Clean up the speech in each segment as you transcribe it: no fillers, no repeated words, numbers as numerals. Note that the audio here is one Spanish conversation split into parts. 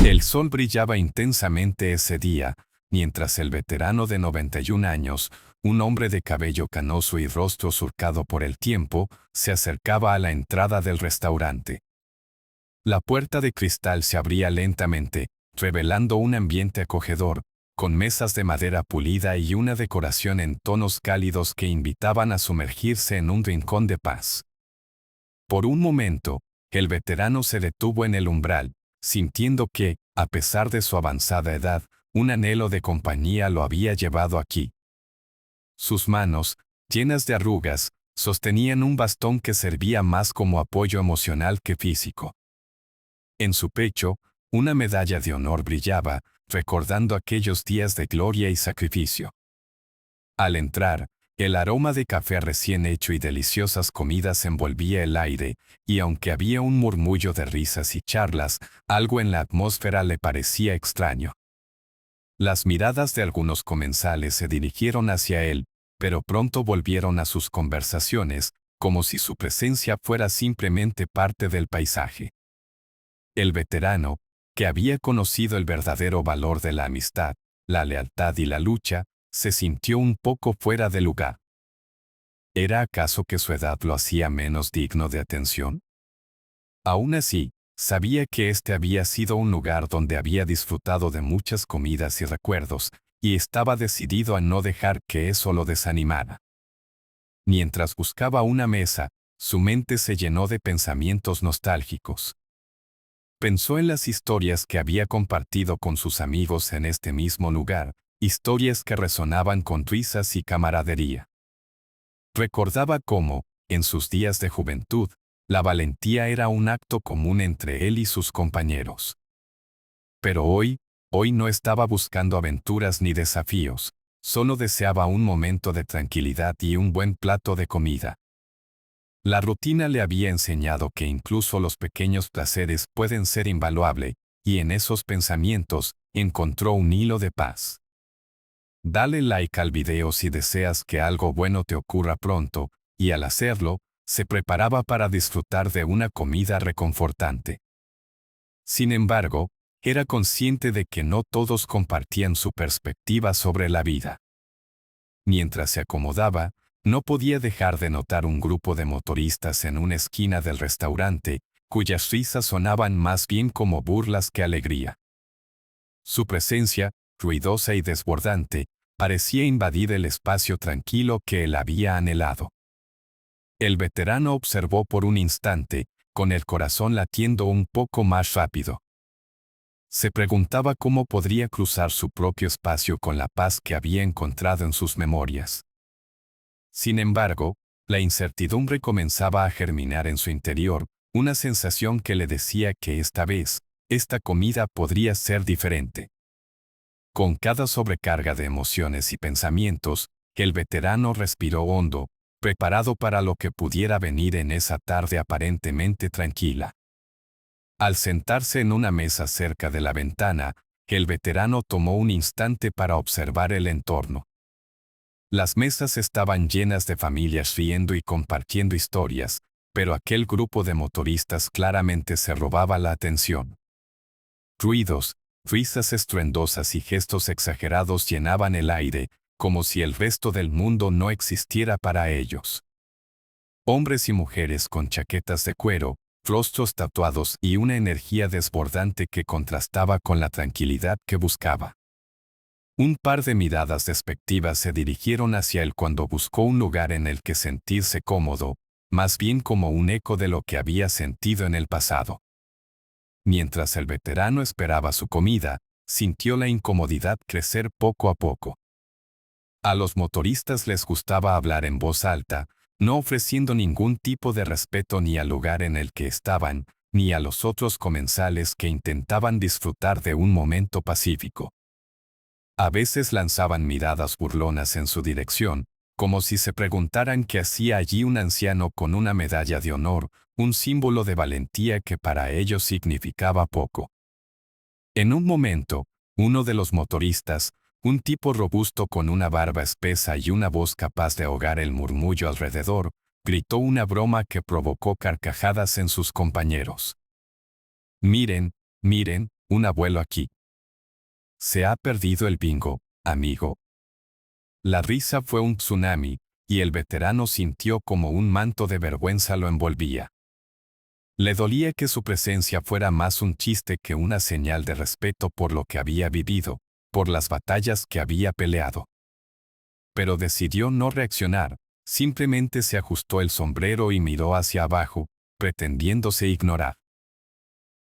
El sol brillaba intensamente ese día, mientras el veterano de 91 años, un hombre de cabello canoso y rostro surcado por el tiempo, se acercaba a la entrada del restaurante. La puerta de cristal se abría lentamente, revelando un ambiente acogedor, con mesas de madera pulida y una decoración en tonos cálidos que invitaban a sumergirse en un rincón de paz. Por un momento, el veterano se detuvo en el umbral, sintiendo que, a pesar de su avanzada edad, un anhelo de compañía lo había llevado aquí. Sus manos, llenas de arrugas, sostenían un bastón que servía más como apoyo emocional que físico. En su pecho, una medalla de honor brillaba, recordando aquellos días de gloria y sacrificio. Al entrar, el aroma de café recién hecho y deliciosas comidas envolvía el aire, y aunque había un murmullo de risas y charlas, algo en la atmósfera le parecía extraño. Las miradas de algunos comensales se dirigieron hacia él, pero pronto volvieron a sus conversaciones, como si su presencia fuera simplemente parte del paisaje. El veterano, que había conocido el verdadero valor de la amistad, la lealtad y la lucha, se sintió un poco fuera de lugar. ¿Era acaso que su edad lo hacía menos digno de atención? Aún así, sabía que este había sido un lugar donde había disfrutado de muchas comidas y recuerdos, y estaba decidido a no dejar que eso lo desanimara. Mientras buscaba una mesa, su mente se llenó de pensamientos nostálgicos. Pensó en las historias que había compartido con sus amigos en este mismo lugar, historias que resonaban con risas y camaradería. Recordaba cómo, en sus días de juventud, la valentía era un acto común entre él y sus compañeros. Pero hoy no estaba buscando aventuras ni desafíos, solo deseaba un momento de tranquilidad y un buen plato de comida. La rutina le había enseñado que incluso los pequeños placeres pueden ser invaluables, y en esos pensamientos encontró un hilo de paz. Dale like al video si deseas que algo bueno te ocurra pronto, y al hacerlo, se preparaba para disfrutar de una comida reconfortante. Sin embargo, era consciente de que no todos compartían su perspectiva sobre la vida. Mientras se acomodaba, no podía dejar de notar un grupo de motoristas en una esquina del restaurante, cuyas risas sonaban más bien como burlas que alegría. Su presencia, ruidosa y desbordante, parecía invadir el espacio tranquilo que él había anhelado. El veterano observó por un instante, con el corazón latiendo un poco más rápido. Se preguntaba cómo podría cruzar su propio espacio con la paz que había encontrado en sus memorias. Sin embargo, la incertidumbre comenzaba a germinar en su interior, una sensación que le decía que esta vez, esta comida podría ser diferente. Con cada sobrecarga de emociones y pensamientos, el veterano respiró hondo, preparado para lo que pudiera venir en esa tarde aparentemente tranquila. Al sentarse en una mesa cerca de la ventana, el veterano tomó un instante para observar el entorno. Las mesas estaban llenas de familias riendo y compartiendo historias, pero aquel grupo de motoristas claramente se robaba la atención. Ruidos, risas estruendosas y gestos exagerados llenaban el aire, como si el resto del mundo no existiera para ellos. Hombres y mujeres con chaquetas de cuero, rostros tatuados y una energía desbordante que contrastaba con la tranquilidad que buscaba. Un par de miradas despectivas se dirigieron hacia él cuando buscó un lugar en el que sentirse cómodo, más bien como un eco de lo que había sentido en el pasado. Mientras el veterano esperaba su comida, sintió la incomodidad crecer poco a poco. A los motoristas les gustaba hablar en voz alta, no ofreciendo ningún tipo de respeto ni al lugar en el que estaban, ni a los otros comensales que intentaban disfrutar de un momento pacífico. A veces lanzaban miradas burlonas en su dirección, como si se preguntaran qué hacía allí un anciano con una medalla de honor, un símbolo de valentía que para ellos significaba poco. En un momento, uno de los motoristas, un tipo robusto con una barba espesa y una voz capaz de ahogar el murmullo alrededor, gritó una broma que provocó carcajadas en sus compañeros. Miren, un abuelo aquí. Se ha perdido el bingo, amigo. La risa fue un tsunami, y el veterano sintió como un manto de vergüenza lo envolvía. Le dolía que su presencia fuera más un chiste que una señal de respeto por lo que había vivido, por las batallas que había peleado. Pero decidió no reaccionar, simplemente se ajustó el sombrero y miró hacia abajo, pretendiéndose ignorar.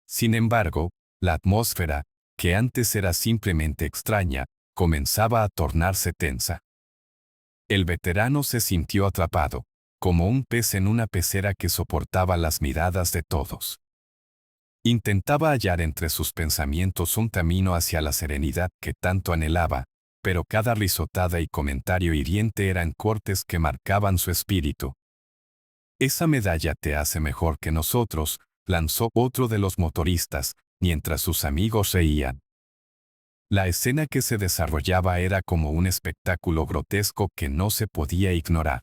Sin embargo, la atmósfera, que antes era simplemente extraña, comenzaba a tornarse tensa. El veterano se sintió atrapado, como un pez en una pecera que soportaba las miradas de todos. Intentaba hallar entre sus pensamientos un camino hacia la serenidad que tanto anhelaba, pero cada risotada y comentario hiriente eran cortes que marcaban su espíritu. «Esa medalla te hace mejor que nosotros», lanzó otro de los motoristas, mientras sus amigos reían. La escena que se desarrollaba era como un espectáculo grotesco que no se podía ignorar.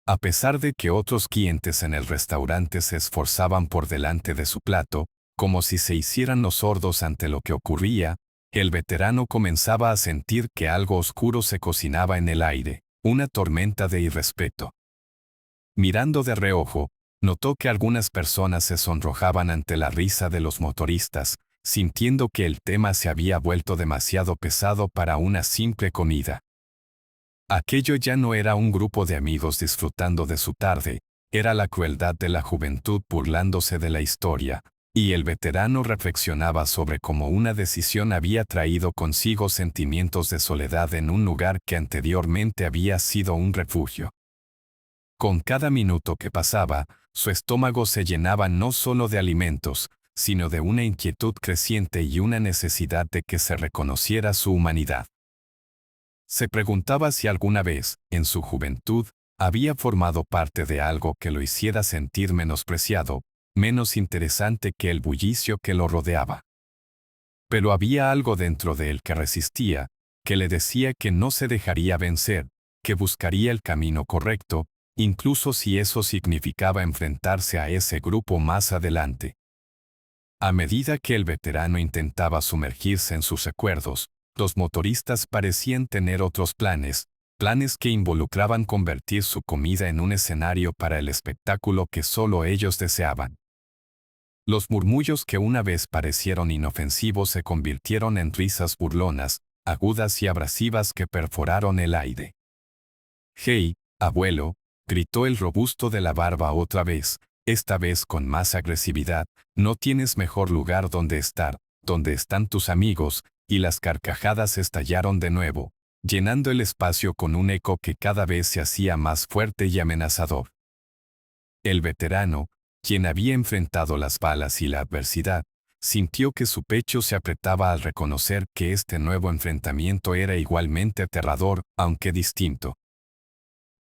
A pesar de que otros clientes en el restaurante se esforzaban por delante de su plato, como si se hicieran los sordos ante lo que ocurría, el veterano comenzaba a sentir que algo oscuro se cocinaba en el aire, una tormenta de irrespeto. Mirando de reojo, notó que algunas personas se sonrojaban ante la risa de los motoristas, sintiendo que el tema se había vuelto demasiado pesado para una simple comida. Aquello ya no era un grupo de amigos disfrutando de su tarde, era la crueldad de la juventud burlándose de la historia, y el veterano reflexionaba sobre cómo una decisión había traído consigo sentimientos de soledad en un lugar que anteriormente había sido un refugio. Con cada minuto que pasaba, su estómago se llenaba no solo de alimentos, sino de una inquietud creciente y una necesidad de que se reconociera su humanidad. Se preguntaba si alguna vez, en su juventud, había formado parte de algo que lo hiciera sentir menospreciado, menos interesante que el bullicio que lo rodeaba. Pero había algo dentro de él que resistía, que le decía que no se dejaría vencer, que buscaría el camino correcto, incluso si eso significaba enfrentarse a ese grupo más adelante. A medida que el veterano intentaba sumergirse en sus recuerdos, los motoristas parecían tener otros planes, planes que involucraban convertir su comida en un escenario para el espectáculo que solo ellos deseaban. Los murmullos que una vez parecieron inofensivos se convirtieron en risas burlonas, agudas y abrasivas que perforaron el aire. «Hey, abuelo», gritó el robusto de la barba otra vez, esta vez con más agresividad, «no tienes mejor lugar donde estar, donde están tus amigos», y las carcajadas estallaron de nuevo, llenando el espacio con un eco que cada vez se hacía más fuerte y amenazador. El veterano, quien había enfrentado las balas y la adversidad, sintió que su pecho se apretaba al reconocer que este nuevo enfrentamiento era igualmente aterrador, aunque distinto.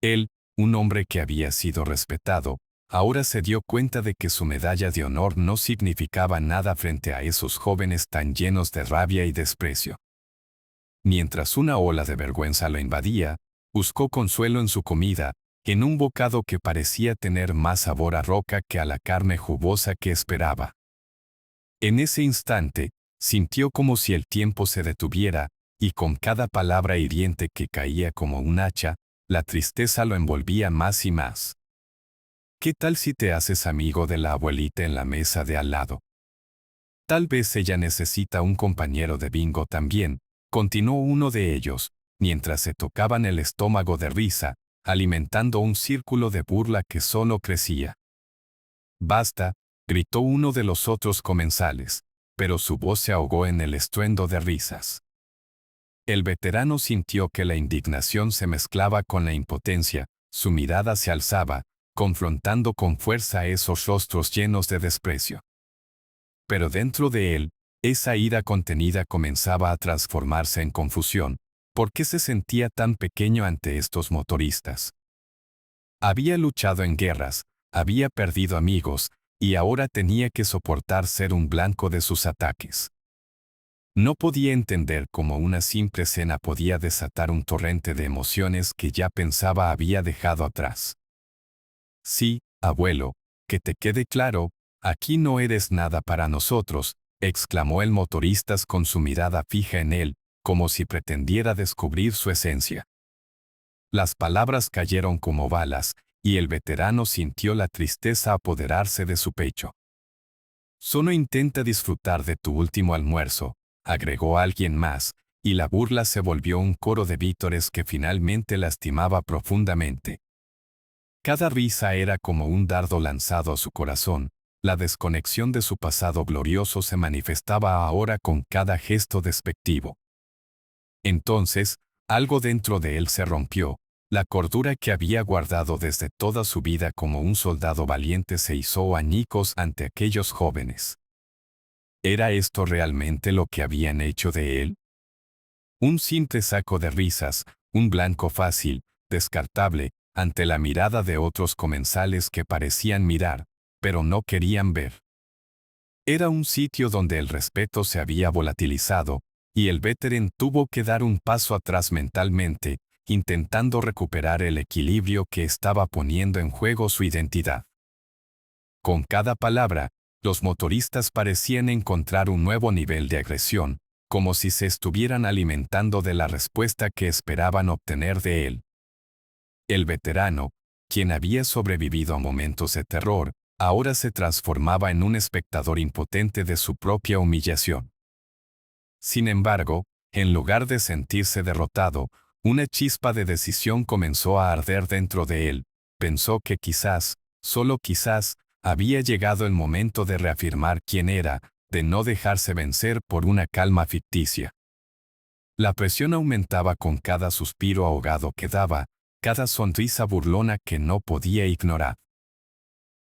Él, un hombre que había sido respetado, ahora se dio cuenta de que su medalla de honor no significaba nada frente a esos jóvenes tan llenos de rabia y desprecio. Mientras una ola de vergüenza lo invadía, buscó consuelo en su comida, en un bocado que parecía tener más sabor a roca que a la carne jugosa que esperaba. En ese instante, sintió como si el tiempo se detuviera, y con cada palabra hiriente que caía como un hacha, la tristeza lo envolvía más y más. ¿Qué tal si te haces amigo de la abuelita en la mesa de al lado? Tal vez ella necesita un compañero de bingo también, continuó uno de ellos, mientras se tocaban el estómago de risa, alimentando un círculo de burla que solo crecía. «Basta», gritó uno de los otros comensales, pero su voz se ahogó en el estruendo de risas. El veterano sintió que la indignación se mezclaba con la impotencia, su mirada se alzaba, confrontando con fuerza esos rostros llenos de desprecio. Pero dentro de él, esa ira contenida comenzaba a transformarse en confusión. ¿Por qué se sentía tan pequeño ante estos motoristas? Había luchado en guerras, había perdido amigos, y ahora tenía que soportar ser un blanco de sus ataques. No podía entender cómo una simple escena podía desatar un torrente de emociones que ya pensaba había dejado atrás. «Sí, abuelo, que te quede claro, aquí no eres nada para nosotros», exclamó el motorista con su mirada fija en él, como si pretendiera descubrir su esencia. Las palabras cayeron como balas, y el veterano sintió la tristeza apoderarse de su pecho. «Solo intenta disfrutar de tu último almuerzo», agregó alguien más, y la burla se volvió un coro de vítores que finalmente lastimaba profundamente. Cada risa era como un dardo lanzado a su corazón. La desconexión de su pasado glorioso se manifestaba ahora con cada gesto despectivo. Entonces, algo dentro de él se rompió. La cordura que había guardado desde toda su vida como un soldado valiente se hizo añicos ante aquellos jóvenes. ¿Era esto realmente lo que habían hecho de él? Un simple saco de risas, un blanco fácil, descartable, ante la mirada de otros comensales que parecían mirar, pero no querían ver. Era un sitio donde el respeto se había volatilizado, y el veterano tuvo que dar un paso atrás mentalmente, intentando recuperar el equilibrio que estaba poniendo en juego su identidad. Con cada palabra, los motoristas parecían encontrar un nuevo nivel de agresión, como si se estuvieran alimentando de la respuesta que esperaban obtener de él. El veterano, quien había sobrevivido a momentos de terror, ahora se transformaba en un espectador impotente de su propia humillación. Sin embargo, en lugar de sentirse derrotado, una chispa de decisión comenzó a arder dentro de él. Pensó que quizás, solo quizás, había llegado el momento de reafirmar quién era, de no dejarse vencer por una calma ficticia. La presión aumentaba con cada suspiro ahogado que daba, cada sonrisa burlona que no podía ignorar.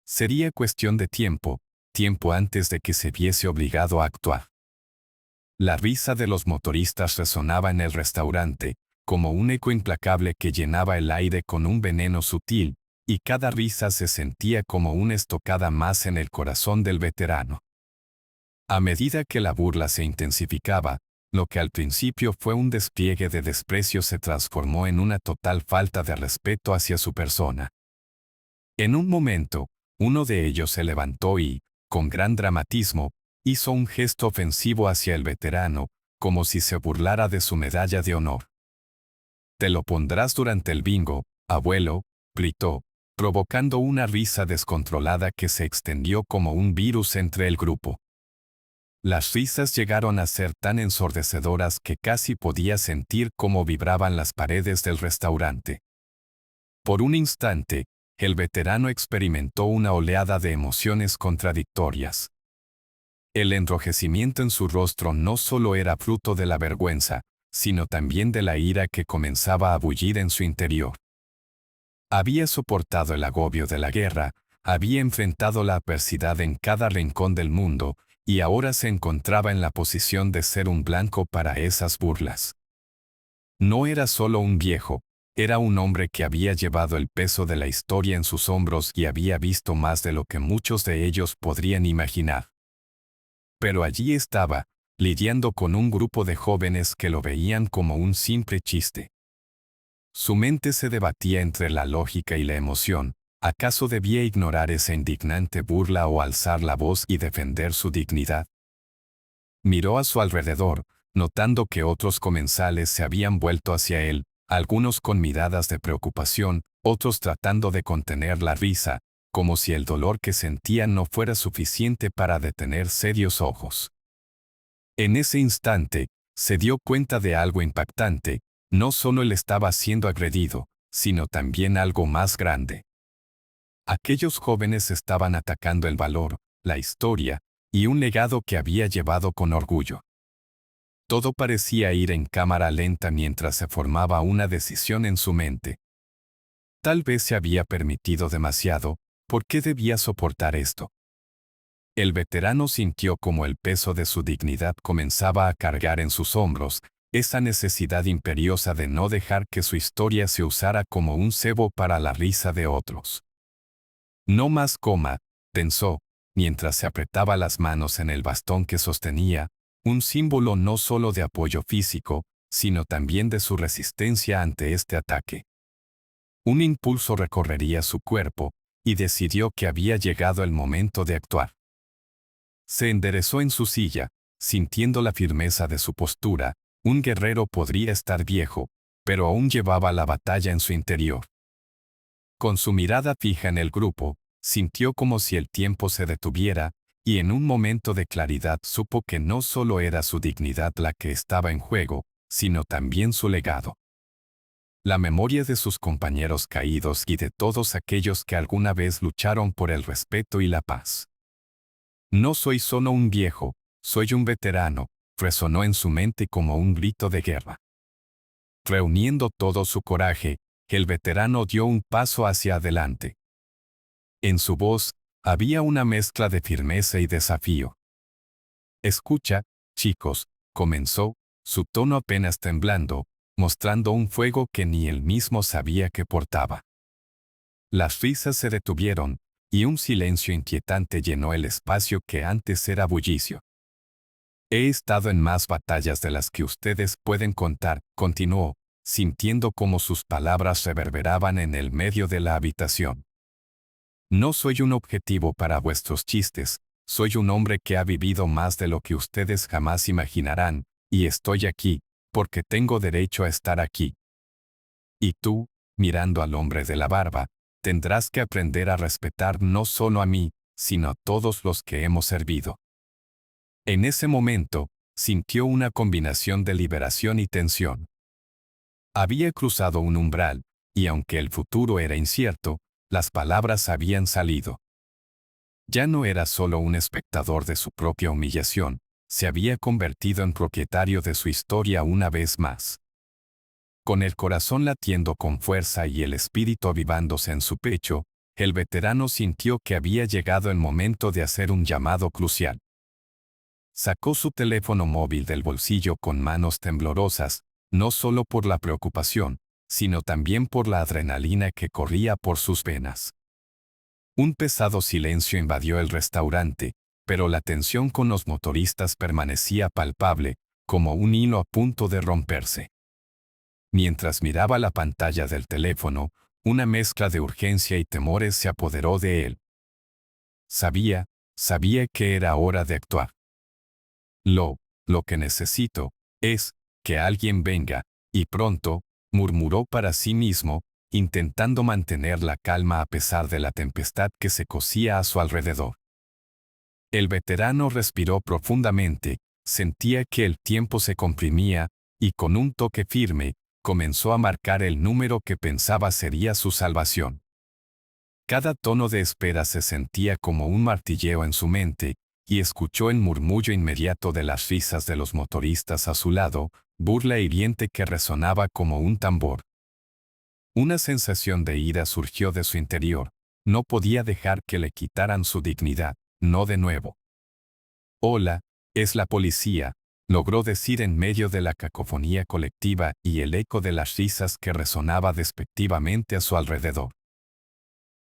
Sería cuestión de tiempo, tiempo antes de que se viese obligado a actuar. La risa de los motoristas resonaba en el restaurante, como un eco implacable que llenaba el aire con un veneno sutil, y cada risa se sentía como una estocada más en el corazón del veterano. A medida que la burla se intensificaba, lo que al principio fue un despliegue de desprecio se transformó en una total falta de respeto hacia su persona. En un momento, uno de ellos se levantó y, con gran dramatismo, hizo un gesto ofensivo hacia el veterano, como si se burlara de su medalla de honor. «Te lo pondrás durante el bingo, abuelo», gritó, provocando una risa descontrolada que se extendió como un virus entre el grupo. Las risas llegaron a ser tan ensordecedoras que casi podía sentir cómo vibraban las paredes del restaurante. Por un instante, el veterano experimentó una oleada de emociones contradictorias. El enrojecimiento en su rostro no solo era fruto de la vergüenza, sino también de la ira que comenzaba a bullir en su interior. Había soportado el agobio de la guerra, había enfrentado la adversidad en cada rincón del mundo, y ahora se encontraba en la posición de ser un blanco para esas burlas. No era solo un viejo, era un hombre que había llevado el peso de la historia en sus hombros y había visto más de lo que muchos de ellos podrían imaginar. Pero allí estaba, lidiando con un grupo de jóvenes que lo veían como un simple chiste. Su mente se debatía entre la lógica y la emoción. ¿Acaso debía ignorar esa indignante burla o alzar la voz y defender su dignidad? Miró a su alrededor, notando que otros comensales se habían vuelto hacia él, algunos con miradas de preocupación, otros tratando de contener la risa, como si el dolor que sentían no fuera suficiente para detener serios ojos. En ese instante, se dio cuenta de algo impactante. No solo él estaba siendo agredido, sino también algo más grande. Aquellos jóvenes estaban atacando el valor, la historia, y un legado que había llevado con orgullo. Todo parecía ir en cámara lenta mientras se formaba una decisión en su mente. Tal vez se había permitido demasiado. ¿Por qué debía soportar esto? El veterano sintió como el peso de su dignidad comenzaba a cargar en sus hombros, esa necesidad imperiosa de no dejar que su historia se usara como un cebo para la risa de otros. No más coma, pensó, mientras se apretaba las manos en el bastón que sostenía, un símbolo no solo de apoyo físico, sino también de su resistencia ante este ataque. Un impulso recorrería su cuerpo, y decidió que había llegado el momento de actuar. Se enderezó en su silla, sintiendo la firmeza de su postura. Un guerrero podría estar viejo, pero aún llevaba la batalla en su interior. Con su mirada fija en el grupo, sintió como si el tiempo se detuviera, y en un momento de claridad supo que no solo era su dignidad la que estaba en juego, sino también su legado. La memoria de sus compañeros caídos y de todos aquellos que alguna vez lucharon por el respeto y la paz. No soy solo un viejo, soy un veterano, resonó en su mente como un grito de guerra. Reuniendo todo su coraje, el veterano dio un paso hacia adelante. En su voz, había una mezcla de firmeza y desafío. Escucha, chicos, comenzó, su tono apenas temblando, mostrando un fuego que ni él mismo sabía que portaba. Las risas se detuvieron, y un silencio inquietante llenó el espacio que antes era bullicio. He estado en más batallas de las que ustedes pueden contar, continuó, sintiendo cómo sus palabras reverberaban en el medio de la habitación. No soy un objetivo para vuestros chistes, soy un hombre que ha vivido más de lo que ustedes jamás imaginarán, y estoy aquí, porque tengo derecho a estar aquí. Y tú, mirando al hombre de la barba, tendrás que aprender a respetar no solo a mí, sino a todos los que hemos servido. En ese momento, sintió una combinación de liberación y tensión. Había cruzado un umbral, y aunque el futuro era incierto, las palabras habían salido. Ya no era solo un espectador de su propia humillación, se había convertido en propietario de su historia una vez más. Con el corazón latiendo con fuerza y el espíritu avivándose en su pecho, el veterano sintió que había llegado el momento de hacer un llamado crucial. Sacó su teléfono móvil del bolsillo con manos temblorosas, no solo por la preocupación, sino también por la adrenalina que corría por sus venas. Un pesado silencio invadió el restaurante, pero la tensión con los motoristas permanecía palpable, como un hilo a punto de romperse. Mientras miraba la pantalla del teléfono, una mezcla de urgencia y temores se apoderó de él. Sabía que era hora de actuar. Lo que necesito es que alguien venga, y pronto, murmuró para sí mismo, intentando mantener la calma a pesar de la tempestad que se cosía a su alrededor. El veterano respiró profundamente, sentía que el tiempo se comprimía, y con un toque firme, comenzó a marcar el número que pensaba sería su salvación. Cada tono de espera se sentía como un martilleo en su mente, y escuchó el murmullo inmediato de las risas de los motoristas a su lado, burla hiriente que resonaba como un tambor. Una sensación de ira surgió de su interior, no podía dejar que le quitaran su dignidad, no de nuevo. Hola, es la policía, logró decir en medio de la cacofonía colectiva y el eco de las risas que resonaba despectivamente a su alrededor.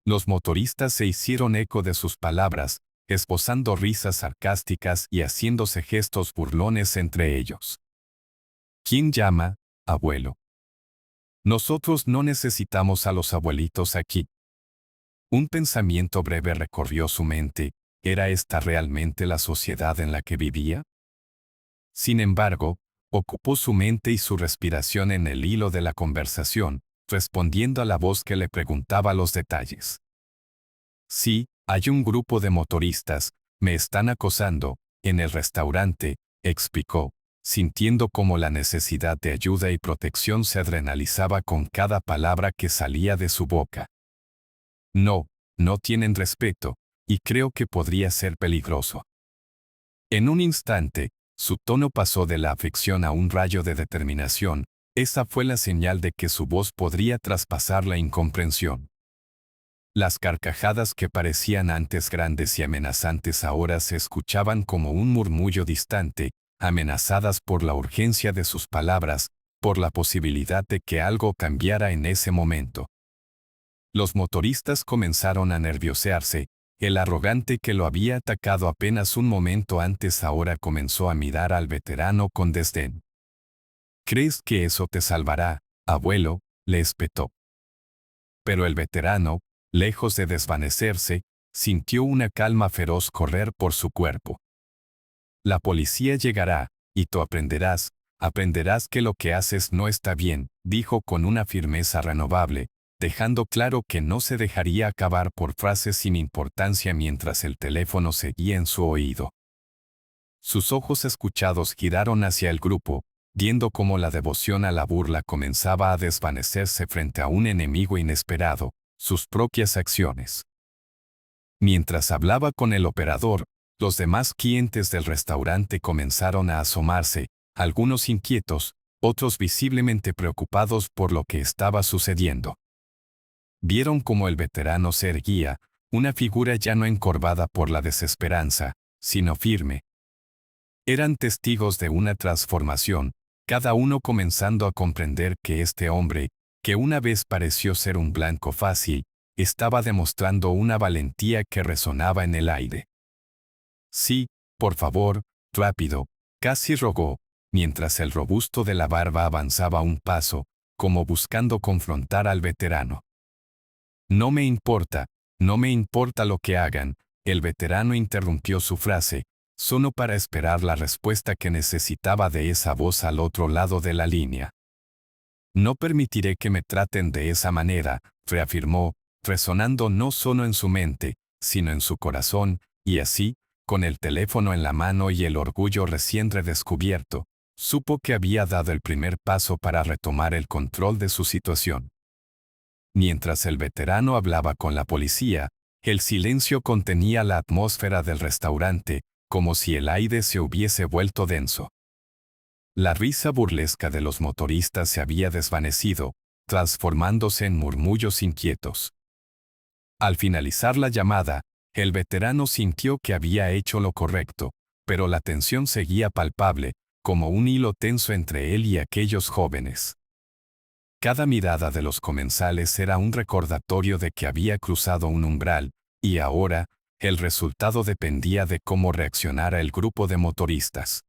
Los motoristas se hicieron eco de sus palabras, esbozando risas sarcásticas y haciéndose gestos burlones entre ellos. ¿Quién llama, abuelo? Nosotros no necesitamos a los abuelitos aquí. Un pensamiento breve recorrió su mente. ¿Era esta realmente la sociedad en la que vivía? Sin embargo, ocupó su mente y su respiración en el hilo de la conversación, respondiendo a la voz que le preguntaba los detalles. Sí, hay un grupo de motoristas, me están acosando, en el restaurante, explicó, sintiendo cómo la necesidad de ayuda y protección se adrenalizaba con cada palabra que salía de su boca. No tienen respeto, y creo que podría ser peligroso. En un instante, su tono pasó de la aflicción a un rayo de determinación. Esa fue la señal de que su voz podría traspasar la incomprensión. Las carcajadas que parecían antes grandes y amenazantes ahora se escuchaban como un murmullo distante, amenazadas por la urgencia de sus palabras, por la posibilidad de que algo cambiara en ese momento. Los motoristas comenzaron a nerviosearse. El arrogante que lo había atacado apenas un momento antes ahora comenzó a mirar al veterano con desdén. ¿Crees que eso te salvará, abuelo?, le espetó. Pero el veterano, lejos de desvanecerse, sintió una calma feroz correr por su cuerpo. La policía llegará, y tú aprenderás que lo que haces no está bien, dijo con una firmeza renovable, dejando claro que no se dejaría acabar por frases sin importancia mientras el teléfono seguía en su oído. Sus ojos escuchados giraron hacia el grupo, viendo cómo la devoción a la burla comenzaba a desvanecerse frente a un enemigo inesperado, sus propias acciones. Mientras hablaba con el operador, los demás clientes del restaurante comenzaron a asomarse, algunos inquietos, otros visiblemente preocupados por lo que estaba sucediendo. Vieron cómo el veterano se erguía, una figura ya no encorvada por la desesperanza, sino firme. Eran testigos de una transformación, cada uno comenzando a comprender que este hombre, que una vez pareció ser un blanco fácil, estaba demostrando una valentía que resonaba en el aire. Sí, por favor, rápido, casi rogó, mientras el robusto de la barba avanzaba un paso, como buscando confrontar al veterano. No me importa lo que hagan, el veterano interrumpió su frase, solo para esperar la respuesta que necesitaba de esa voz al otro lado de la línea. No permitiré que me traten de esa manera, reafirmó, resonando no solo en su mente, sino en su corazón, y así, con el teléfono en la mano y el orgullo recién redescubierto, supo que había dado el primer paso para retomar el control de su situación. Mientras el veterano hablaba con la policía, el silencio contenía la atmósfera del restaurante, como si el aire se hubiese vuelto denso. La risa burlesca de los motoristas se había desvanecido, transformándose en murmullos inquietos. Al finalizar la llamada, el veterano sintió que había hecho lo correcto, pero la tensión seguía palpable, como un hilo tenso entre él y aquellos jóvenes. Cada mirada de los comensales era un recordatorio de que había cruzado un umbral, y ahora, el resultado dependía de cómo reaccionara el grupo de motoristas.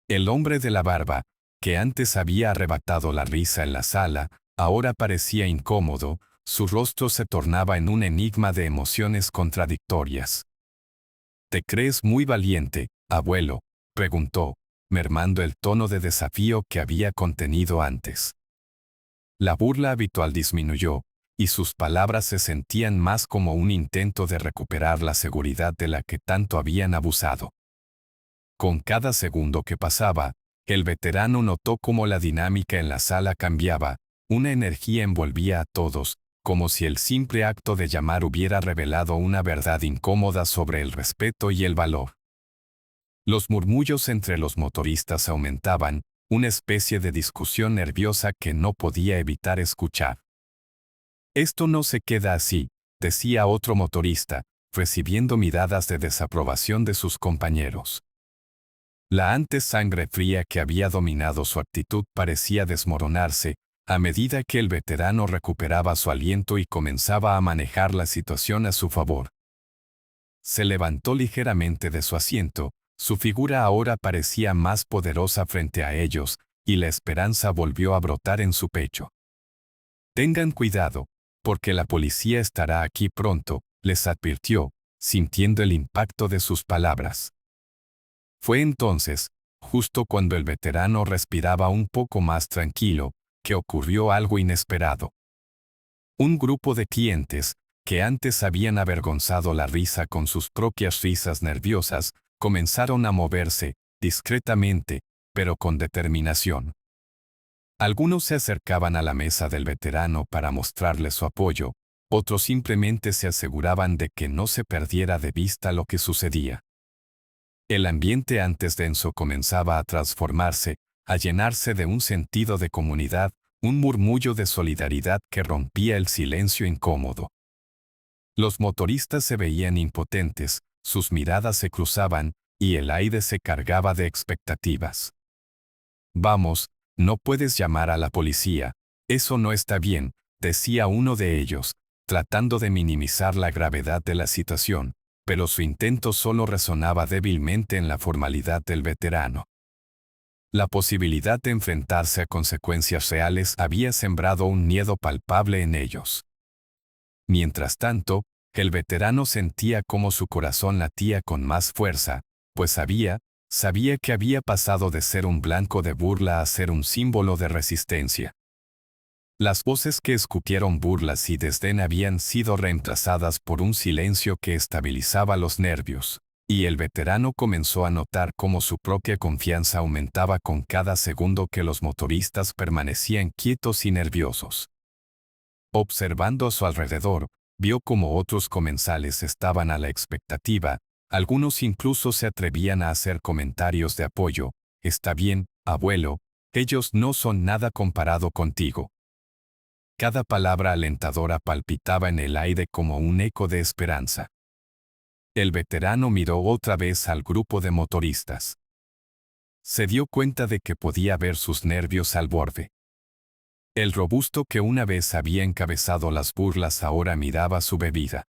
El hombre de la barba, que antes había arrebatado la risa en la sala, ahora parecía incómodo, su rostro se tornaba en un enigma de emociones contradictorias. ¿Te crees muy valiente, abuelo?, preguntó, mermando el tono de desafío que había contenido antes. La burla habitual disminuyó, y sus palabras se sentían más como un intento de recuperar la seguridad de la que tanto habían abusado. Con cada segundo que pasaba, el veterano notó cómo la dinámica en la sala cambiaba, una energía envolvía a todos, como si el simple acto de llamar hubiera revelado una verdad incómoda sobre el respeto y el valor. Los murmullos entre los motoristas aumentaban, una especie de discusión nerviosa que no podía evitar escuchar. Esto no se queda así, decía otro motorista, recibiendo miradas de desaprobación de sus compañeros. La antes sangre fría que había dominado su actitud parecía desmoronarse, a medida que el veterano recuperaba su aliento y comenzaba a manejar la situación a su favor. Se levantó ligeramente de su asiento, su figura ahora parecía más poderosa frente a ellos, y la esperanza volvió a brotar en su pecho. Tengan cuidado, porque la policía estará aquí pronto, les advirtió, sintiendo el impacto de sus palabras. Fue entonces, justo cuando el veterano respiraba un poco más tranquilo, que ocurrió algo inesperado. Un grupo de clientes, que antes habían avergonzado la risa con sus propias risas nerviosas, comenzaron a moverse, discretamente, pero con determinación. Algunos se acercaban a la mesa del veterano para mostrarle su apoyo, otros simplemente se aseguraban de que no se perdiera de vista lo que sucedía. El ambiente antes denso comenzaba a transformarse, a llenarse de un sentido de comunidad, un murmullo de solidaridad que rompía el silencio incómodo. Los motoristas se veían impotentes, sus miradas se cruzaban, y el aire se cargaba de expectativas. Vamos, no puedes llamar a la policía, eso no está bien, decía uno de ellos, tratando de minimizar la gravedad de la situación, pero su intento solo resonaba débilmente en la formalidad del veterano. La posibilidad de enfrentarse a consecuencias reales había sembrado un miedo palpable en ellos. Mientras tanto, el veterano sentía cómo su corazón latía con más fuerza, pues sabía, Sabía que había pasado de ser un blanco de burla a ser un símbolo de resistencia. Las voces que escupieron burlas y desdén habían sido reemplazadas por un silencio que estabilizaba los nervios, y el veterano comenzó a notar cómo su propia confianza aumentaba con cada segundo que los motoristas permanecían quietos y nerviosos. Observando a su alrededor, vio cómo otros comensales estaban a la expectativa, algunos incluso se atrevían a hacer comentarios de apoyo. «Está bien, abuelo, ellos no son nada comparado contigo». Cada palabra alentadora palpitaba en el aire como un eco de esperanza. El veterano miró otra vez al grupo de motoristas. Se dio cuenta de que podía ver sus nervios al borde. El robusto que una vez había encabezado las burlas ahora miraba su bebida.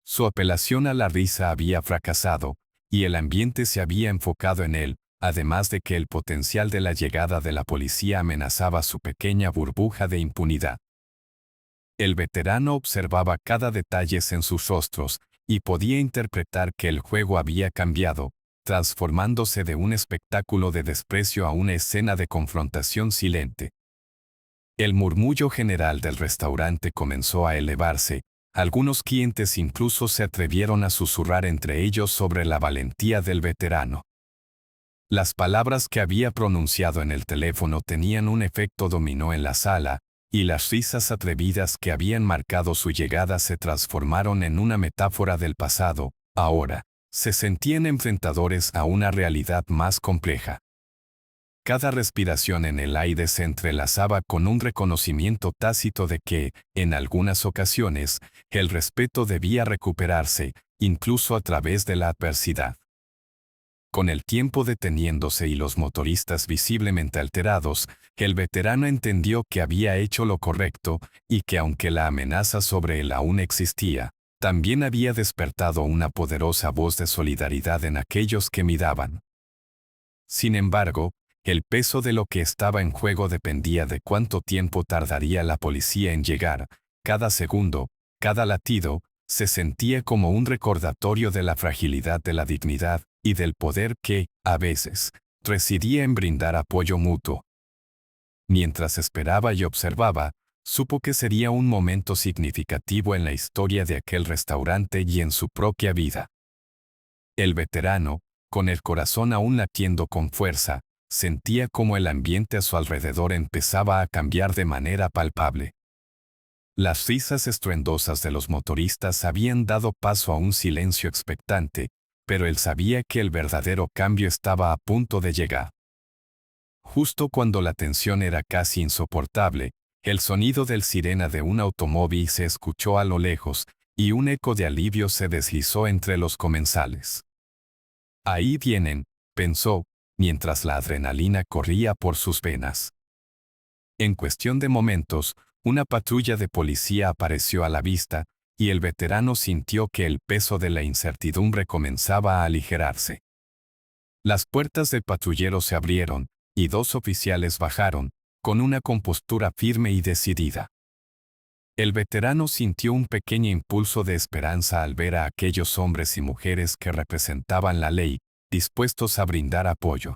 Su apelación a la risa había fracasado, y el ambiente se había enfocado en él, además de que el potencial de la llegada de la policía amenazaba su pequeña burbuja de impunidad. El veterano observaba cada detalle en sus rostros, y podía interpretar que el juego había cambiado, transformándose de un espectáculo de desprecio a una escena de confrontación silente. El murmullo general del restaurante comenzó a elevarse. Algunos clientes incluso se atrevieron a susurrar entre ellos sobre la valentía del veterano. Las palabras que había pronunciado en el teléfono tenían un efecto dominó en la sala, y las risas atrevidas que habían marcado su llegada se transformaron en una metáfora del pasado. Ahora, se sentían enfrentadores a una realidad más compleja. Cada respiración en el aire se entrelazaba con un reconocimiento tácito de que, en algunas ocasiones, el respeto debía recuperarse, incluso a través de la adversidad. Con el tiempo deteniéndose y los motoristas visiblemente alterados, el veterano entendió que había hecho lo correcto y que aunque la amenaza sobre él aún existía, también había despertado una poderosa voz de solidaridad en aquellos que miraban. Sin embargo, el peso de lo que estaba en juego dependía de cuánto tiempo tardaría la policía en llegar. Cada segundo, cada latido, se sentía como un recordatorio de la fragilidad de la dignidad y del poder que, a veces, residía en brindar apoyo mutuo. Mientras esperaba y observaba, supo que sería un momento significativo en la historia de aquel restaurante y en su propia vida. El veterano, con el corazón aún latiendo con fuerza, sentía como el ambiente a su alrededor empezaba a cambiar de manera palpable. Las risas estruendosas de los motoristas habían dado paso a un silencio expectante, pero él sabía que el verdadero cambio estaba a punto de llegar. Justo cuando la tensión era casi insoportable, el sonido del sirena de un automóvil se escuchó a lo lejos, y un eco de alivio se deslizó entre los comensales. «Ahí vienen», pensó, mientras la adrenalina corría por sus venas. En cuestión de momentos, una patrulla de policía apareció a la vista, y el veterano sintió que el peso de la incertidumbre comenzaba a aligerarse. Las puertas del patrullero se abrieron, y dos oficiales bajaron, con una compostura firme y decidida. El veterano sintió un pequeño impulso de esperanza al ver a aquellos hombres y mujeres que representaban la ley, dispuestos a brindar apoyo.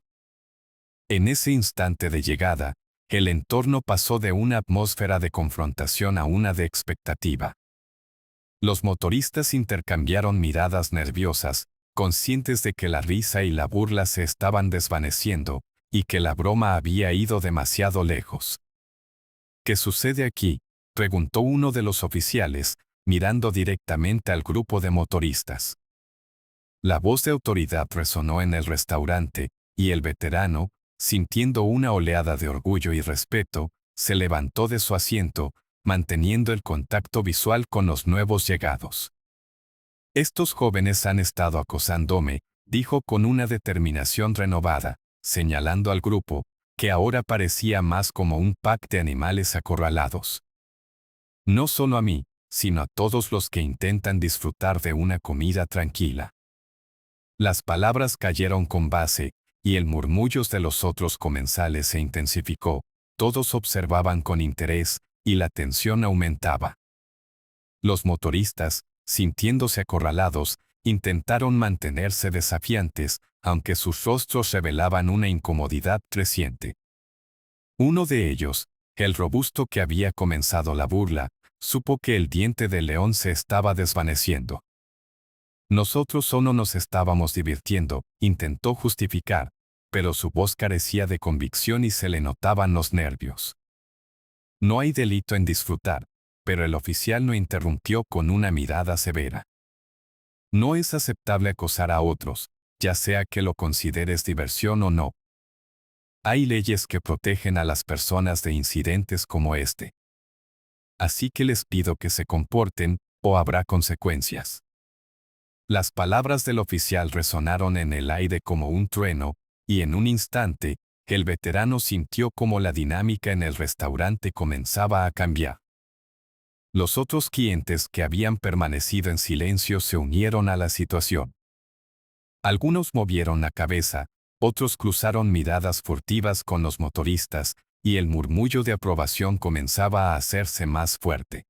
En ese instante de llegada, el entorno pasó de una atmósfera de confrontación a una de expectativa. Los motoristas intercambiaron miradas nerviosas, conscientes de que la risa y la burla se estaban desvaneciendo, y que la broma había ido demasiado lejos. «¿Qué sucede aquí?», preguntó uno de los oficiales, mirando directamente al grupo de motoristas. La voz de autoridad resonó en el restaurante, y el veterano, sintiendo una oleada de orgullo y respeto, se levantó de su asiento, manteniendo el contacto visual con los nuevos llegados. «Estos jóvenes han estado acosándome», dijo con una determinación renovada, señalando al grupo, que ahora parecía más como un pack de animales acorralados. «No solo a mí, sino a todos los que intentan disfrutar de una comida tranquila». Las palabras cayeron con base, y el murmullo de los otros comensales se intensificó. Todos observaban con interés, y la tensión aumentaba. Los motoristas, sintiéndose acorralados, intentaron mantenerse desafiantes, aunque sus rostros revelaban una incomodidad creciente. Uno de ellos, el robusto que había comenzado la burla, supo que el diente del león se estaba desvaneciendo. Nosotros solo nos estábamos divirtiendo, intentó justificar, pero su voz carecía de convicción y se le notaban los nervios. No hay delito en disfrutar, pero el oficial no interrumpió con una mirada severa. No es aceptable acosar a otros, ya sea que lo consideres diversión o no. Hay leyes que protegen a las personas de incidentes como este. Así que les pido que se comporten, o habrá consecuencias. Las palabras del oficial resonaron en el aire como un trueno, y en un instante, el veterano sintió como la dinámica en el restaurante comenzaba a cambiar. Los otros clientes que habían permanecido en silencio se unieron a la situación. Algunos movieron la cabeza, otros cruzaron miradas furtivas con los motoristas, y el murmullo de aprobación comenzaba a hacerse más fuerte.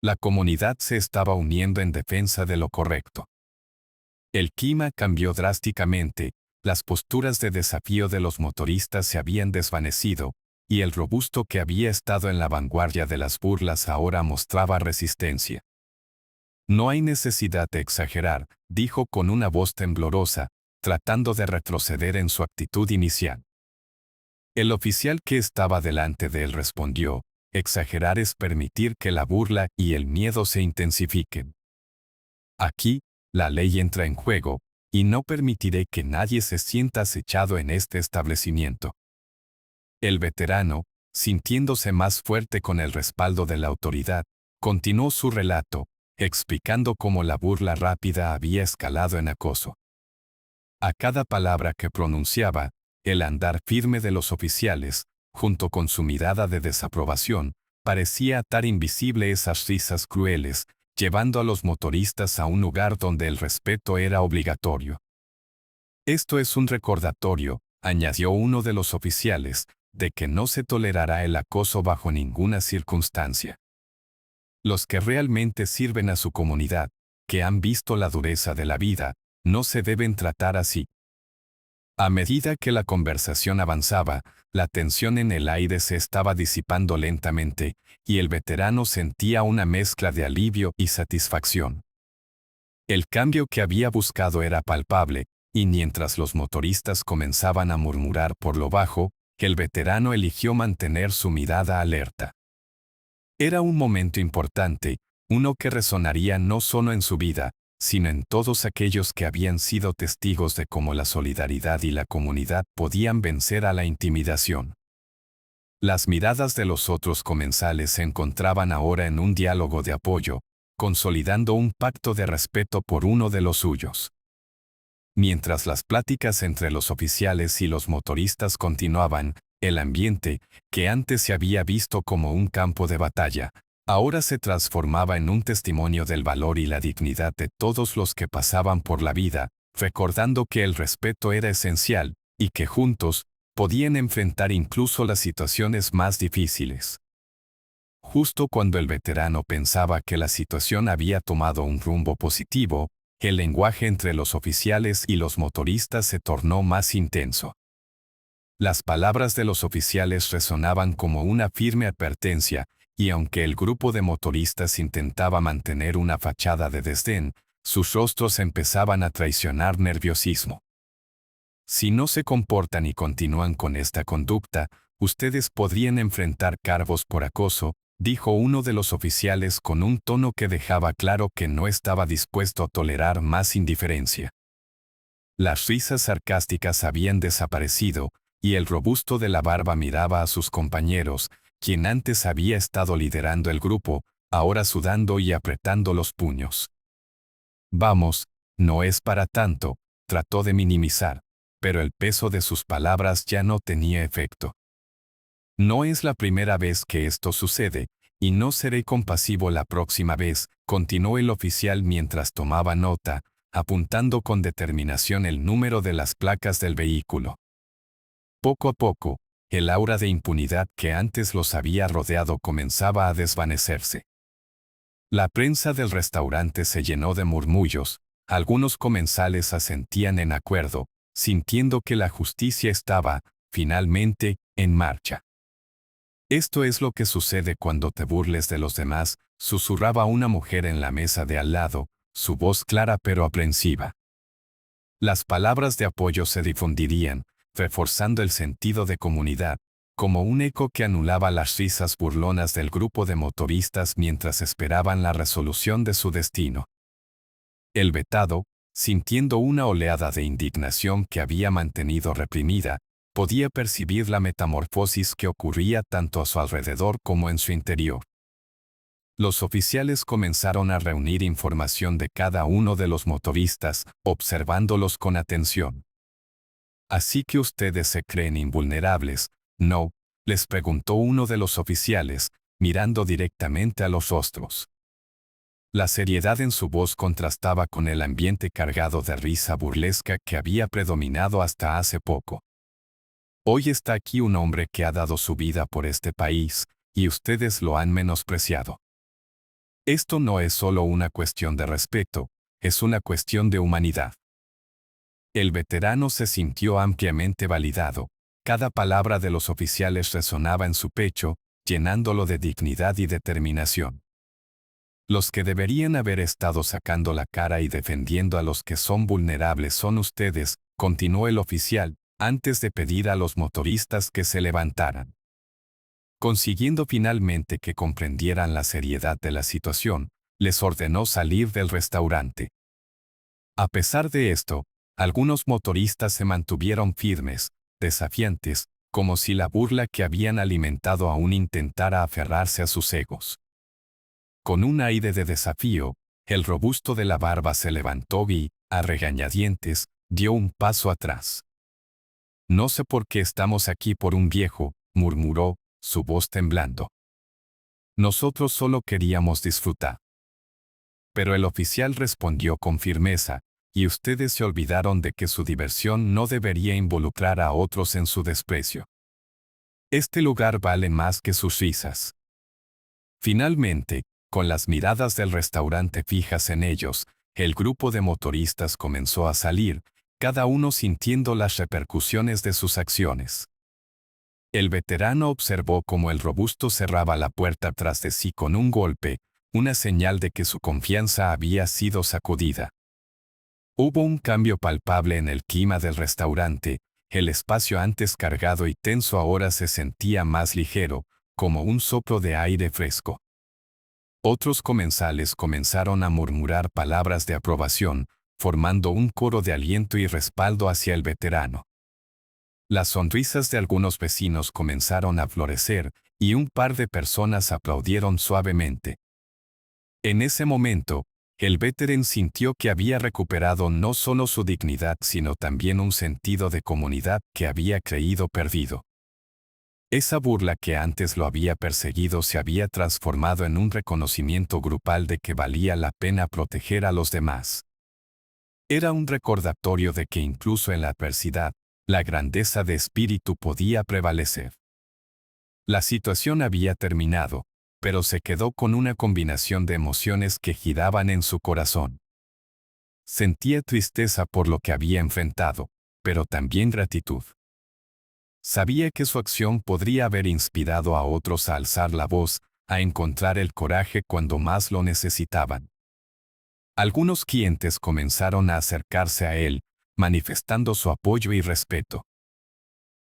La comunidad se estaba uniendo en defensa de lo correcto. El clima cambió drásticamente, las posturas de desafío de los motoristas se habían desvanecido, y el robusto que había estado en la vanguardia de las burlas ahora mostraba resistencia. No hay necesidad de exagerar, dijo con una voz temblorosa, tratando de retroceder en su actitud inicial. El oficial que estaba delante de él respondió, exagerar es permitir que la burla y el miedo se intensifiquen. Aquí, la ley entra en juego, y no permitiré que nadie se sienta acechado en este establecimiento. El veterano, sintiéndose más fuerte con el respaldo de la autoridad, continuó su relato, explicando cómo la burla rápida había escalado en acoso. A cada palabra que pronunciaba, el andar firme de los oficiales, junto con su mirada de desaprobación, parecía atar invisible esas risas crueles, llevando a los motoristas a un lugar donde el respeto era obligatorio. Esto es un recordatorio, añadió uno de los oficiales, de que no se tolerará el acoso bajo ninguna circunstancia. Los que realmente sirven a su comunidad, que han visto la dureza de la vida, no se deben tratar así. A medida que la conversación avanzaba, la tensión en el aire se estaba disipando lentamente, y el veterano sentía una mezcla de alivio y satisfacción. El cambio que había buscado era palpable, y mientras los motoristas comenzaban a murmurar por lo bajo, el veterano eligió mantener su mirada alerta. Era un momento importante, uno que resonaría no solo en su vida, sino en todos aquellos que habían sido testigos de cómo la solidaridad y la comunidad podían vencer a la intimidación. Las miradas de los otros comensales se encontraban ahora en un diálogo de apoyo, consolidando un pacto de respeto por uno de los suyos. Mientras las pláticas entre los oficiales y los motoristas continuaban, el ambiente, que antes se había visto como un campo de batalla, ahora se transformaba en un testimonio del valor y la dignidad de todos los que pasaban por la vida, recordando que el respeto era esencial, y que juntos, podían enfrentar incluso las situaciones más difíciles. Justo cuando el veterano pensaba que la situación había tomado un rumbo positivo, el lenguaje entre los oficiales y los motoristas se tornó más intenso. Las palabras de los oficiales resonaban como una firme advertencia, y aunque el grupo de motoristas intentaba mantener una fachada de desdén, sus rostros empezaban a traicionar nerviosismo. Si no se comportan y continúan con esta conducta, ustedes podrían enfrentar cargos por acoso, dijo uno de los oficiales con un tono que dejaba claro que no estaba dispuesto a tolerar más indiferencia. Las risas sarcásticas habían desaparecido, y el robusto de la barba miraba a sus compañeros, quien antes había estado liderando el grupo, ahora sudando y apretando los puños. Vamos, no es para tanto, trató de minimizar, pero el peso de sus palabras ya no tenía efecto. No es la primera vez que esto sucede, y no seré compasivo la próxima vez, continuó el oficial mientras tomaba nota, apuntando con determinación el número de las placas del vehículo. Poco a poco, el aura de impunidad que antes los había rodeado comenzaba a desvanecerse. La prensa del restaurante se llenó de murmullos, Algunos comensales asentían en acuerdo, sintiendo que la justicia estaba, finalmente, en marcha. Esto es lo que sucede cuando te burles de los demás, susurraba una mujer en la mesa de al lado, su voz clara pero aprensiva. Las palabras de apoyo se difundirían, reforzando el sentido de comunidad, como un eco que anulaba las risas burlonas del grupo de motoristas mientras esperaban la resolución de su destino. El vetado, sintiendo una oleada de indignación que había mantenido reprimida, podía percibir la metamorfosis que ocurría tanto a su alrededor como en su interior. Los oficiales comenzaron a reunir información de cada uno de los motoristas, observándolos con atención. «¿Así que ustedes se creen invulnerables, no?», les preguntó uno de los oficiales, mirando directamente a los rostros. La seriedad en su voz contrastaba con el ambiente cargado de risa burlesca que había predominado hasta hace poco. «Hoy está aquí un hombre que ha dado su vida por este país, y ustedes lo han menospreciado. Esto no es solo una cuestión de respeto, es una cuestión de humanidad». El veterano se sintió ampliamente validado. Cada palabra de los oficiales resonaba en su pecho, llenándolo de dignidad y determinación. «Los que deberían haber estado sacando la cara y defendiendo a los que son vulnerables son ustedes», continuó el oficial, antes de pedir a los motoristas que se levantaran. Consiguiendo finalmente que comprendieran la seriedad de la situación, les ordenó salir del restaurante. A pesar de esto, algunos motoristas se mantuvieron firmes, desafiantes, como si la burla que habían alimentado aún intentara aferrarse a sus egos. Con un aire de desafío, el robusto de la barba se levantó y, a regañadientes, dio un paso atrás. «No sé por qué estamos aquí por un viejo», murmuró, su voz temblando. «Nosotros solo queríamos disfrutar». Pero el oficial respondió con firmeza, «Y ustedes se olvidaron de que su diversión no debería involucrar a otros en su desprecio. Este lugar vale más que sus risas». Finalmente, con las miradas del restaurante fijas en ellos, el grupo de motoristas comenzó a salir, cada uno sintiendo las repercusiones de sus acciones. El veterano observó cómo el robusto cerraba la puerta tras de sí con un golpe, una señal de que su confianza había sido sacudida. Hubo un cambio palpable en el clima del restaurante, el espacio antes cargado y tenso ahora se sentía más ligero, como un soplo de aire fresco. Otros comensales comenzaron a murmurar palabras de aprobación, formando un coro de aliento y respaldo hacia el veterano. Las sonrisas de algunos vecinos comenzaron a florecer, y un par de personas aplaudieron suavemente. En ese momento, el veterano sintió que había recuperado no solo su dignidad sino también un sentido de comunidad que había creído perdido. Esa burla que antes lo había perseguido se había transformado en un reconocimiento grupal de que valía la pena proteger a los demás. Era un recordatorio de que incluso en la adversidad, la grandeza de espíritu podía prevalecer. La situación había terminado, pero se quedó con una combinación de emociones que giraban en su corazón. Sentía tristeza por lo que había enfrentado, pero también gratitud. Sabía que su acción podría haber inspirado a otros a alzar la voz, a encontrar el coraje cuando más lo necesitaban. Algunos clientes comenzaron a acercarse a él, manifestando su apoyo y respeto.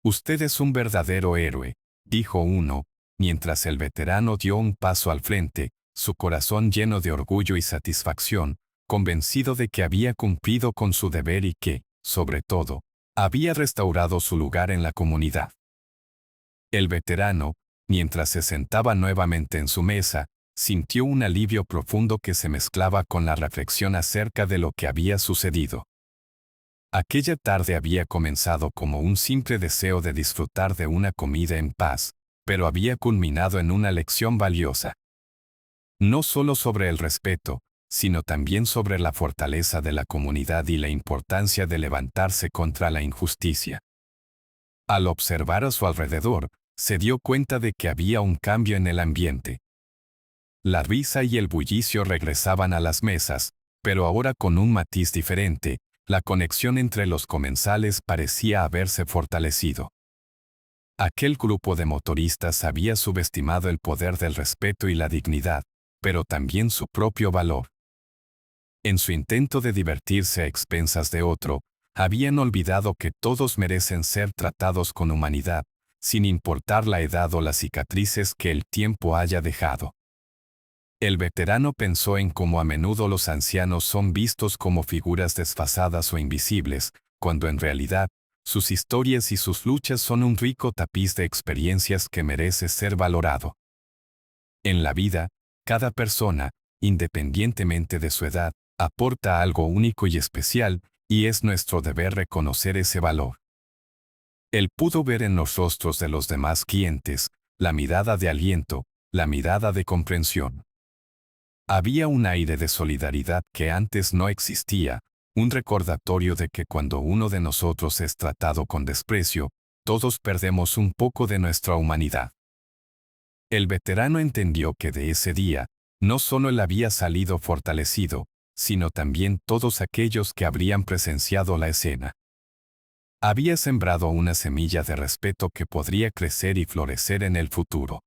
«Usted es un verdadero héroe», dijo uno, mientras el veterano dio un paso al frente, su corazón lleno de orgullo y satisfacción, convencido de que había cumplido con su deber y que, sobre todo, había restaurado su lugar en la comunidad. El veterano, mientras se sentaba nuevamente en su mesa, sintió un alivio profundo que se mezclaba con la reflexión acerca de lo que había sucedido. Aquella tarde había comenzado como un simple deseo de disfrutar de una comida en paz, pero había culminado en una lección valiosa. No solo sobre el respeto, sino también sobre la fortaleza de la comunidad y la importancia de levantarse contra la injusticia. Al observar a su alrededor, se dio cuenta de que había un cambio en el ambiente. La risa y el bullicio regresaban a las mesas, Pero ahora con un matiz diferente, la conexión entre los comensales parecía haberse fortalecido. Aquel grupo de motoristas había subestimado el poder del respeto y la dignidad, pero también su propio valor. En su intento de divertirse a expensas de otro, habían olvidado que todos merecen ser tratados con humanidad, sin importar la edad o las cicatrices que el tiempo haya dejado. El veterano pensó en cómo a menudo los ancianos son vistos como figuras desfasadas o invisibles, cuando en realidad, sus historias y sus luchas son un rico tapiz de experiencias que merece ser valorado. En la vida, cada persona, independientemente de su edad, aporta algo único y especial, y es nuestro deber reconocer ese valor. Él pudo ver en los rostros de los demás clientes la mirada de aliento, la mirada de comprensión. Había un aire de solidaridad que antes no existía, un recordatorio de que cuando uno de nosotros es tratado con desprecio, todos perdemos un poco de nuestra humanidad. El veterano entendió que de ese día, no solo él había salido fortalecido, sino también todos aquellos que habrían presenciado la escena. Había sembrado una semilla de respeto que podría crecer y florecer en el futuro.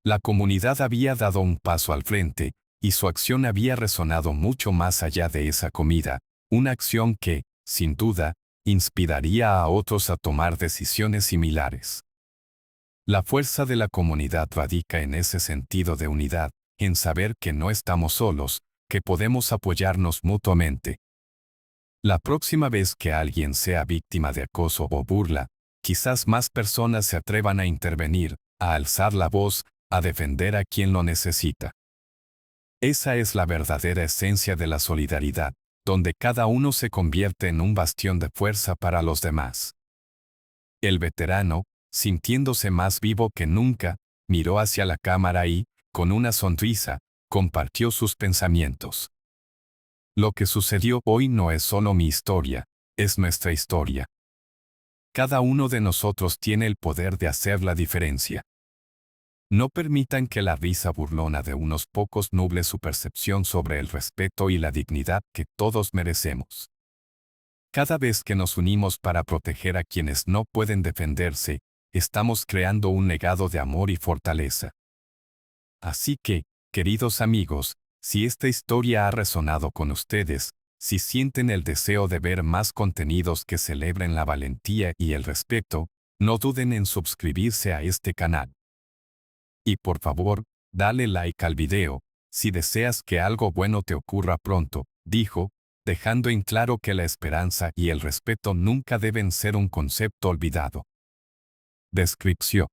La comunidad había dado un paso al frente, y su acción había resonado mucho más allá de esa comida, una acción que, sin duda, inspiraría a otros a tomar decisiones similares. La fuerza de la comunidad radica en ese sentido de unidad, en saber que no estamos solos, que podemos apoyarnos mutuamente. La próxima vez que alguien sea víctima de acoso o burla, quizás más personas se atrevan a intervenir, a alzar la voz, a defender a quien lo necesita. Esa es la verdadera esencia de la solidaridad, donde cada uno se convierte en un bastión de fuerza para los demás. El veterano, sintiéndose más vivo que nunca, miró hacia la cámara y, con una sonrisa, compartió sus pensamientos. Lo que sucedió hoy no es solo mi historia, es nuestra historia. Cada uno de nosotros tiene el poder de hacer la diferencia. No permitan que la risa burlona de unos pocos nuble su percepción sobre el respeto y la dignidad que todos merecemos. Cada vez que nos unimos para proteger a quienes no pueden defenderse, estamos creando un legado de amor y fortaleza. Así que, queridos amigos, si esta historia ha resonado con ustedes, si sienten el deseo de ver más contenidos que celebren la valentía y el respeto, no duden en suscribirse a este canal. Y por favor, dale like al video, si deseas que algo bueno te ocurra pronto, dijo, dejando en claro que la esperanza y el respeto nunca deben ser un concepto olvidado. Descripción.